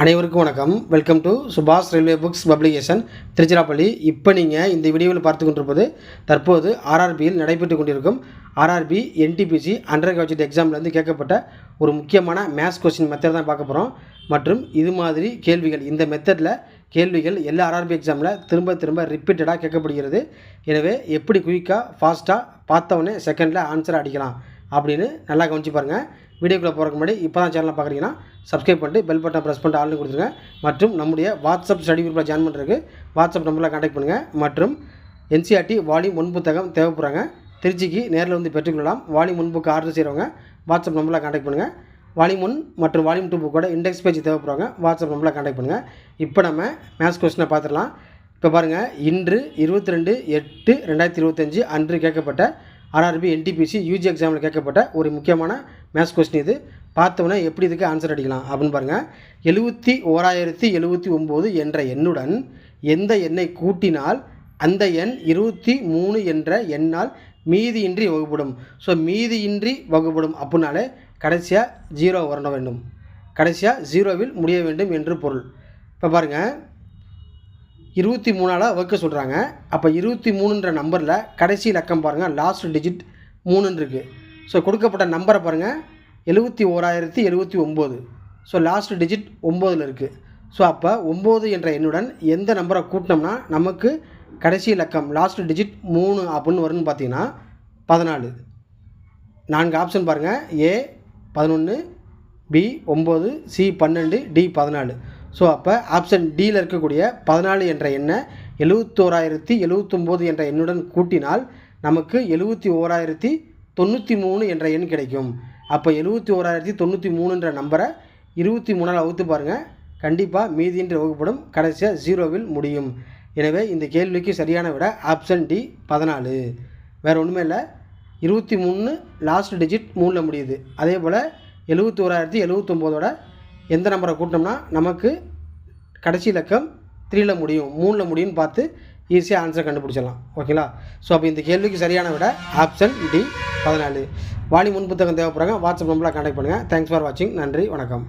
அனைவருக்கும் வணக்கம். Welcome to சுபாஷ் ரயில்வே புக்ஸ் பப்ளிகேஷன் திருச்சிராப்பள்ளி. இப்போ நீங்கள் இந்த வீடியோவில் பார்த்து கொண்டிருப்பது தற்போது ஆர்ஆர்பியில் நடைபெற்று கொண்டிருக்கும் ஆர்ஆர்பி என்டிபிசி அண்டர் கிராஜுவேட் எக்ஸாம்லேருந்து கேட்கப்பட்ட ஒரு முக்கியமான மேத்ஸ் கொஸ்டின் மெத்தட் தான் பார்க்க போகிறோம். மற்றும் இது மாதிரி கேள்விகள், இந்த மெத்தடில் கேள்விகள் எல்லா ஆர்ஆர்பி எக்ஸாமில் திரும்ப ரிப்பீட்டடாக கேட்கப்படுகிறது. எனவே எப்படி குயிக்காக ஃபாஸ்ட்டாக பார்த்தவொடனே செகண்டில் ஆன்சர் அடிக்கலாம் அப்படின்னு நல்லா கவனிச்சு பாருங்கள். வீடியோக்குள்ளே போகிறதுக்கு முன்னாடி இப்போ தான் சேனலில் பார்க்குறீங்கன்னா சப்ஸ்கிரைப் பண்ணிட்டு பெல் பட்டன் ப்ரெஸ் பண்ணிட்டு ஆல்னு கொடுத்துருங்க. மற்றும் நம்முடைய வாட்ஸ்அப் ஸ்டடி குரூப்பில் ஜாயின் பண்ணுறதுக்கு வாட்ஸ்அப் நம்பரில் கான்டாக்ட் பண்ணுங்கள். மற்றும் என்சிஆர்டி வால்யூம் 1 புத்தகம் தேவைப்படுறாங்க, திருச்சிக்கு நேரில் வந்து பெற்றுக்கொள்ளலாம். வால்யூம் 1 புக்கு ஆர்டர் செய்கிறவங்க வாட்ஸ்அப் நம்பரில் கான்டாக்ட் பண்ணுங்கள். வால்யூம் 1 மற்றும் வால்யூம் 2 புக்கோட இண்டெக்ஸ் பேஜ் தேவைப்படுறாங்க, வாட்ஸ்அப் நம்பரில் கான்டாக்ட் பண்ணுங்கள். இப்போ நம்ம மேத்ஸ் கொஸ்டினை பார்த்துடலாம். இப்போ பாருங்கள், இன்று 22/8/2025 அன்று கேட்கப்பட்ட ஆர்ஆர்பி என்டிபிசி யூஜி எக்ஸாமில் கேட்கப்பட்ட ஒரு முக்கியமான மேத்ஸ் கொஸ்டின். இது பார்த்தோன்னே எப்படி இதுக்கு ஆன்சர் அடிக்கலாம் அப்படின்னு பாருங்கள். 71,079 என்ற எண்ணுடன் எந்த எண்ணை கூட்டினால் அந்த எண் 23 என்ற எண்ணால் மீதியின்றி வகுப்படும். ஸோ மீதியின்றி வகுப்படும் அப்படின்னாலே கடைசியாக 0 வர வேண்டும், கடைசியாக 0வில் முடிய வேண்டும் என்று பொருள். இப்போ பாருங்கள், 23ஆல் வகுக்க சொல்கிறாங்க. அப்போ 23ன்ற நம்பரில் கடைசி இலக்கம் பாருங்கள், லாஸ்ட் டிஜிட் 3 இருக்குது. ஸோ கொடுக்கப்பட்ட நம்பரை பாருங்கள், 71,079. ஸோ லாஸ்ட் டிஜிட் 9 இருக்குது. ஸோ அப்போ 9 என்ற எண்ணுடன் எந்த நம்பரை கூட்டினோம்னா நமக்கு கடைசி இலக்கம் லாஸ்ட் டிஜிட் 3 அப்படின்னு வரும்னு பார்த்தீங்கன்னா 14. 4 ஆப்ஷன் பாருங்கள், ஏ 11, பி 9, சி 12, டி 14. ஸோ அப்போ ஆப்ஷன் டியில் இருக்கக்கூடிய 14 என்ற எண்ணை 71,079 என்ற எண்ணுடன் கூட்டினால் நமக்கு 71,093 என்ற எண் கிடைக்கும். அப்போ 71,093ன்ற நம்பரை 23ஆல் வகுத்து பாருங்கள், கண்டிப்பாக மீதியின்றி வகுப்படும், கடைசியாக 0வில் முடியும். எனவே இந்த கேள்விக்கு சரியான விட ஆப்ஷன் டி 14. வேறு ஒன்றுமே இல்லை, 23 லாஸ்ட் டிஜிட் 3ல் முடியுது. அதே போல் 71,079ஓட எந்த நம்பரை கூட்டினோம்னா நமக்கு கடைசி இலக்கம் 3ல் முடியும், 3ல் முடியும்னு பார்த்து ஈஸியாக ஆன்சர் கண்டுபிடிச்சிடலாம். ஓகேங்களா? ஸோ அப்போ இந்த கேள்விக்கு சரியான விட ஆப்ஷன் டி 14. வால்யூம் 1 புத்தகம் தேவைப்படுறாங்க, வாட்ஸ்அப் நம்பரில் கான்டாக்ட் பண்ணுங்கள். தேங்க்ஸ் ஃபார் வாட்சிங். நன்றி, வணக்கம்.